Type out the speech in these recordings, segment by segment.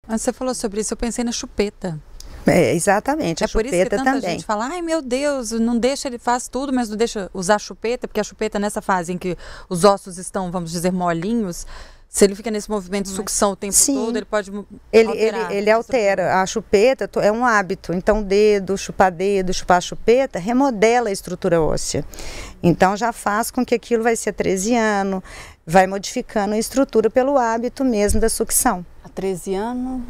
Mas você falou sobre isso, eu pensei na chupeta. Exatamente, a chupeta também. É por isso que tanta gente fala, ai meu Deus, não deixa, ele faz tudo, mas não deixa usar a chupeta, porque a chupeta nessa fase em que os ossos estão, vamos dizer, molinhos, se ele fica nesse movimento de sucção o tempo todo, ele pode alterar. Ele altera. A chupeta é um hábito. Então, chupar a chupeta, remodela a estrutura óssea. Então, já faz com que aquilo vai ser atreziano, vai modificando a estrutura pelo hábito mesmo da sucção. Atreziano,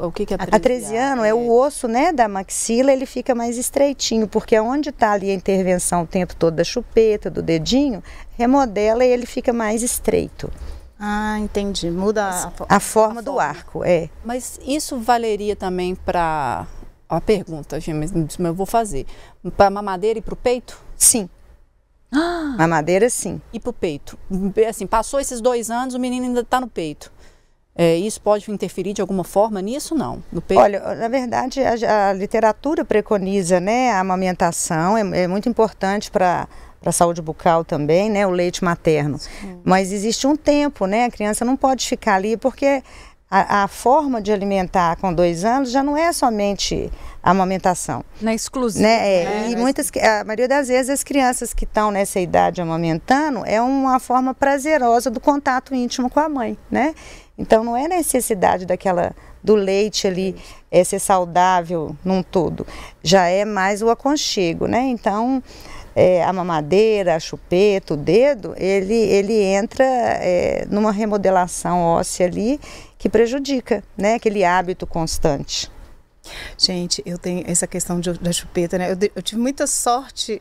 o que é atreziano? Atreziano é o osso, né, da maxila, ele fica mais estreitinho, porque onde está ali a intervenção o tempo todo da chupeta, do dedinho, remodela e ele fica mais estreito. Ah, entendi. Muda a forma do arco, é. Mas isso valeria também para... A pergunta, mas eu vou fazer. Para a mamadeira e para o peito? Sim. Mamadeira, sim. E para o peito? Assim, passou esses 2 anos, o menino ainda está no peito. Isso pode interferir de alguma forma nisso? Não. No peito? Olha, na verdade, a literatura preconiza, né, a amamentação, é muito importante para a saúde bucal também, né, o leite materno. Sim. Mas existe um tempo, né, a criança não pode ficar ali, porque a forma de alimentar com 2 anos já não é somente a amamentação. Não é exclusiva. Né? E a maioria das vezes as crianças que estão nessa idade amamentando é uma forma prazerosa do contato íntimo com a mãe, né? Então não é necessidade do leite ali ser saudável num todo, já é mais o aconchego, né? Então a mamadeira, a chupeta, o dedo, ele entra numa remodelação óssea ali que prejudica, né? Aquele hábito constante. Gente, eu tenho essa questão da chupeta, né? Eu tive muita sorte,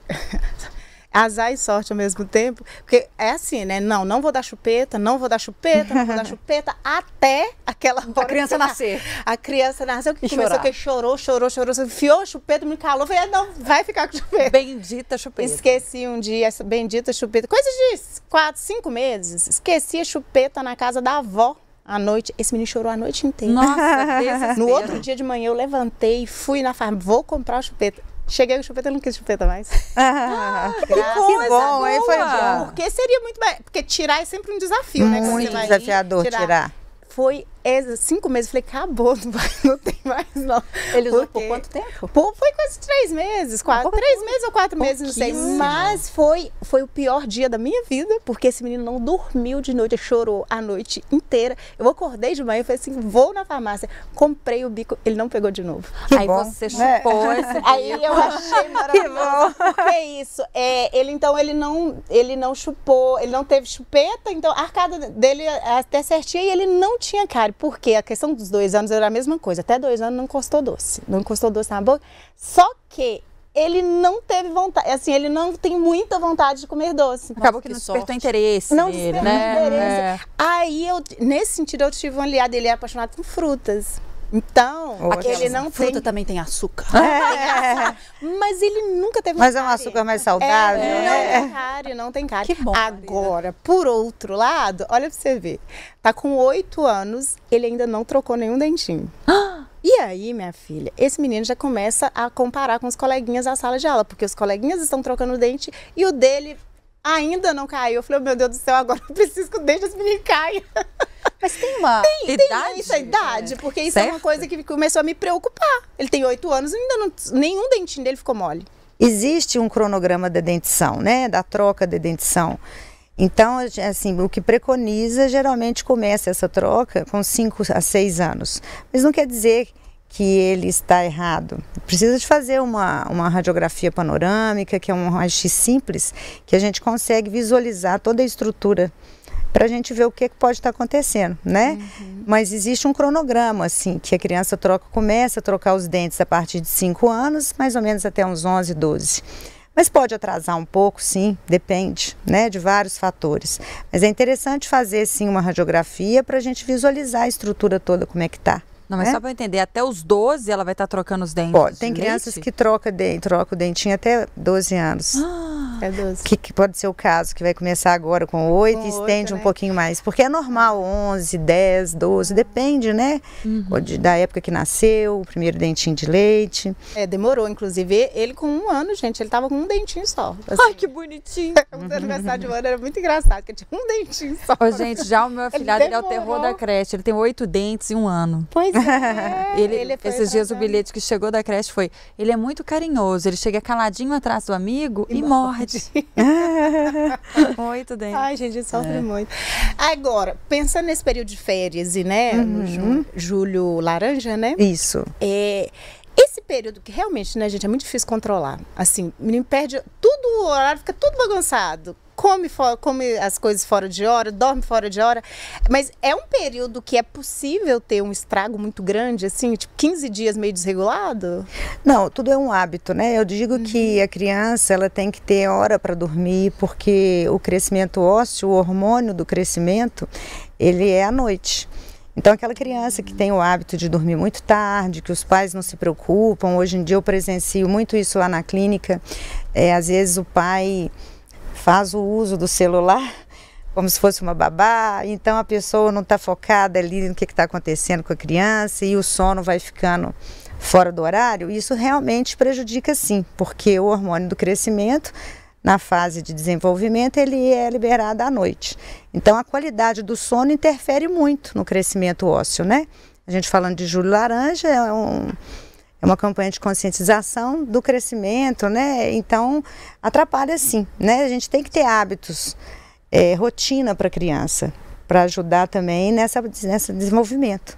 azar e sorte ao mesmo tempo, porque é assim, né? Não vou dar chupeta, não vou dar chupeta, não vou dar chupeta, até aquela hora. A criança nascer. A criança nasceu, que começou, que chorou, você enfiou a chupeta, me calou, falei, não, vai ficar com chupeta. Bendita chupeta. Esqueci um dia essa bendita chupeta, coisa de 4, 5 meses, esqueci a chupeta na casa da avó. À noite, esse menino chorou a noite inteira. Nossa, no outro dia de manhã eu levantei, fui na farmácia, vou comprar a chupeta. Cheguei com chupeta, eu não quis chupeta mais. Que bom, aí foi bom. Porque seria muito bem, porque tirar é sempre um desafio, né? Muito desafiador tirar. Foi 5 meses, falei, acabou, não tem mais não. Ele usou por quanto tempo? Foi quase 3 meses, 3 meses ou 4 meses, não sei. Mas foi o pior dia da minha vida, porque esse menino não dormiu de noite, ele chorou a noite inteira. Eu acordei de manhã e falei assim, vou na farmácia, comprei o bico, ele não pegou de novo. Aí você chupou esse bico. Aí eu achei maravilhoso. Que é isso, ele não chupou, ele não teve chupeta, então a arcada dele até certinha e ele não tinha cárie, porque a questão dos 2 anos era a mesma coisa, até 2 anos não encostou doce na boca, só que ele não teve vontade, assim, ele não tem muita vontade de comer doce. Acabou que não despertou interesse nele, né? Aí, nesse sentido, eu tive um aliado, ele é apaixonado por frutas. Então, ele não tem... Fruta também tem açúcar. Mas ele nunca teve Mas é um açúcar mais saudável, né? Não tem cárie. Que bom. Agora, por outro lado, olha pra você ver. Tá com 8 anos, ele ainda não trocou nenhum dentinho. E aí, minha filha, esse menino já começa a comparar com os coleguinhas da sala de aula, porque os coleguinhas estão trocando o dente e o dele ainda não caiu. Eu falei, oh, meu Deus do céu, agora eu preciso que o dente desse menino caia. Mas tem uma idade, porque isso é uma coisa que começou a me preocupar. Ele tem 8 anos e ainda nenhum dentinho dele ficou mole. Existe um cronograma da dentição, né? Da troca da dentição. Então, assim, o que preconiza, geralmente começa essa troca com 5 a 6 anos. Mas não quer dizer que ele está errado. Precisa de fazer uma radiografia panorâmica, que é um raio-x simples, que a gente consegue visualizar toda a estrutura para a gente ver o que pode estar acontecendo, né? Mas existe um cronograma, assim, que a criança começa a trocar os dentes a partir de 5 anos, mais ou menos até uns 11, 12. Mas pode atrasar um pouco, sim, depende, né, de vários fatores. Mas é interessante fazer, sim, uma radiografia para a gente visualizar a estrutura toda, como é que está. Não, mas só para entender, até os 12 ela vai estar trocando os dentes? Pode, tem crianças que trocam o dentinho até 12 anos. É 12. Que pode ser o caso, que vai começar agora com 8 e estende um pouquinho mais. Porque é normal, 11, 10, 12, depende, né? Da época que nasceu, o primeiro dentinho de leite. Demorou, inclusive, ele com 1 ano, gente, ele tava com um dentinho só. Assim. Ai, que bonitinho! O aniversário de 1 ano era muito engraçado, porque tinha um dentinho só. Ô, gente, já o meu afilhado, ele é o terror da creche, ele tem 8 dentes e 1 ano. Pois Esses dias o bilhete que chegou da creche foi: ele é muito carinhoso, ele chega caladinho atrás do amigo e morde. Muito dentro. Ai, gente, sofre muito. Agora, pensando nesse período de férias e, né, no julho laranja, né? Isso. Esse período que realmente, né, gente, é muito difícil controlar. Assim, o menino perde tudo, o horário fica tudo bagunçado. Come as coisas fora de hora, dorme fora de hora. Mas é um período que é possível ter um estrago muito grande, assim, tipo 15 dias meio desregulado? Não, tudo é um hábito, né? Eu digo que a criança, ela tem que ter hora para dormir, porque o crescimento ósseo, o hormônio do crescimento, ele é à noite. Então, aquela criança que tem o hábito de dormir muito tarde, que os pais não se preocupam, hoje em dia eu presencio muito isso lá na clínica, às vezes o pai faz o uso do celular como se fosse uma babá, então a pessoa não está focada ali no que está acontecendo com a criança e o sono vai ficando fora do horário. Isso realmente prejudica sim, porque o hormônio do crescimento, na fase de desenvolvimento, ele é liberado à noite. Então a qualidade do sono interfere muito no crescimento ósseo, né? A gente falando de Julho Laranja, é uma campanha de conscientização do crescimento, né? Então, atrapalha sim, né? A gente tem que ter hábitos, rotina para a criança, para ajudar também nesse desenvolvimento.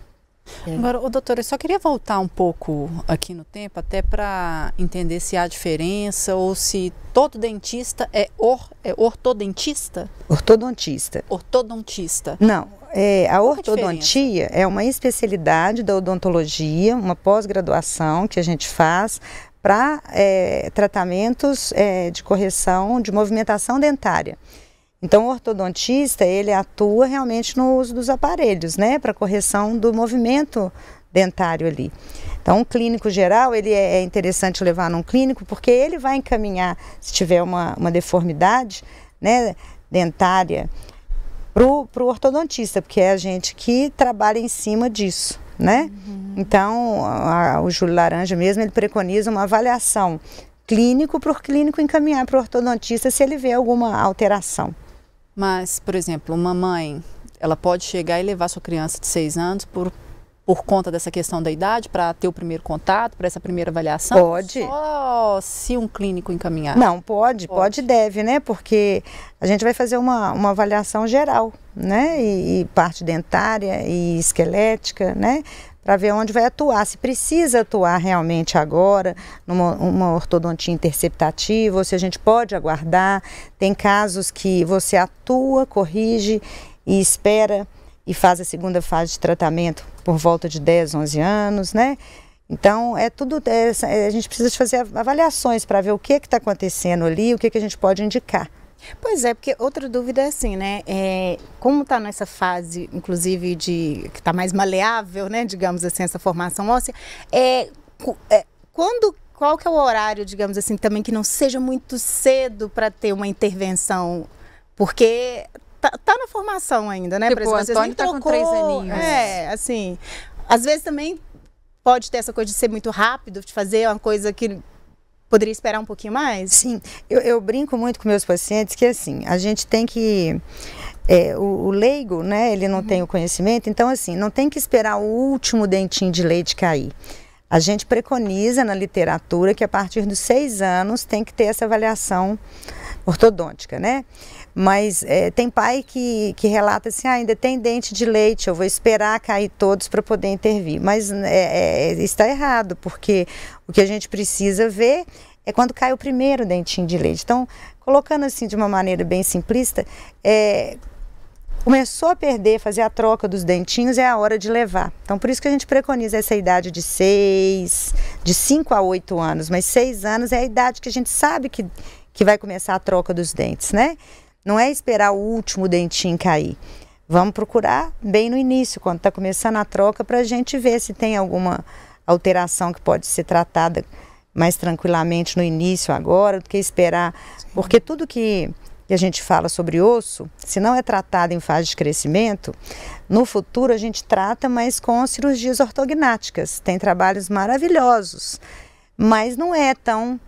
Agora, doutora, eu só queria voltar um pouco aqui no tempo, até para entender se há diferença ou se todo dentista é ortodentista? Ortodontista. Ortodontista. Não. A ortodontia é uma especialidade da odontologia, uma pós-graduação que a gente faz para tratamentos de correção de movimentação dentária. Então, o ortodontista, ele atua realmente no uso dos aparelhos, né, para correção do movimento dentário ali. Então, um clínico geral, ele é interessante levar num clínico, porque ele vai encaminhar, se tiver uma deformidade, né, dentária, pro ortodontista, porque é a gente que trabalha em cima disso, né? Então, o Julho Laranja mesmo, ele preconiza uma avaliação clínico para o clínico encaminhar para o ortodontista se ele vê alguma alteração. Mas, por exemplo, uma mãe, ela pode chegar e levar sua criança de 6 anos por conta dessa questão da idade, para ter o primeiro contato, para essa primeira avaliação? Pode. Só se um clínico encaminhar? Não, pode e deve, né? Porque a gente vai fazer uma avaliação geral, né? E parte dentária e esquelética, né? Para ver onde vai atuar, se precisa atuar realmente agora, numa ortodontia interceptativa, ou se a gente pode aguardar. Tem casos que você atua, corrige e espera e faz a segunda fase de tratamento por volta de 10, 11 anos, né? Então, a gente precisa fazer avaliações para ver o que está acontecendo ali, o que a gente pode indicar. Pois é, porque outra dúvida é assim, né, como está nessa fase, inclusive, que está mais maleável, né, digamos assim, essa formação óssea, qual que é o horário, digamos assim, também que não seja muito cedo para ter uma intervenção, porque tá na formação ainda, né, tipo, por exemplo, o Antônio tá com 3 aninhos. Assim, às vezes também pode ter essa coisa de ser muito rápido, de fazer uma coisa que poderia esperar um pouquinho mais? Sim, eu brinco muito com meus pacientes que assim, a gente tem que, o leigo, né, ele não tem o conhecimento, então assim, não tem que esperar o último dentinho de leite cair. A gente preconiza na literatura que a partir dos 6 anos tem que ter essa avaliação ortodôntica, né? Mas tem pai que relata assim, ainda tem dente de leite, eu vou esperar cair todos para poder intervir. Mas está errado, porque o que a gente precisa ver é quando cai o primeiro dentinho de leite. Então, colocando assim de uma maneira bem simplista, começou a perder, fazer a troca dos dentinhos, é a hora de levar. Então, por isso que a gente preconiza essa idade de 5 a 8 anos, mas 6 anos é a idade que a gente sabe que vai começar a troca dos dentes, né? Não é esperar o último dentinho cair. Vamos procurar bem no início, quando está começando a troca, para a gente ver se tem alguma alteração que pode ser tratada mais tranquilamente no início agora, do que esperar. Sim. Porque tudo que a gente fala sobre osso, se não é tratado em fase de crescimento, no futuro a gente trata, mas com cirurgias ortognáticas. Tem trabalhos maravilhosos, mas não é tão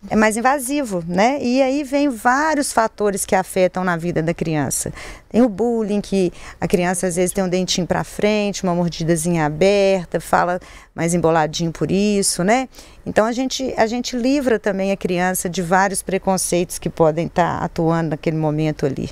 é mais invasivo, né? E aí vem vários fatores que afetam na vida da criança. Tem o bullying, que a criança às vezes tem um dentinho para frente, uma mordidazinha aberta, fala mais emboladinho por isso, né? Então a gente livra também a criança de vários preconceitos que podem estar atuando naquele momento ali.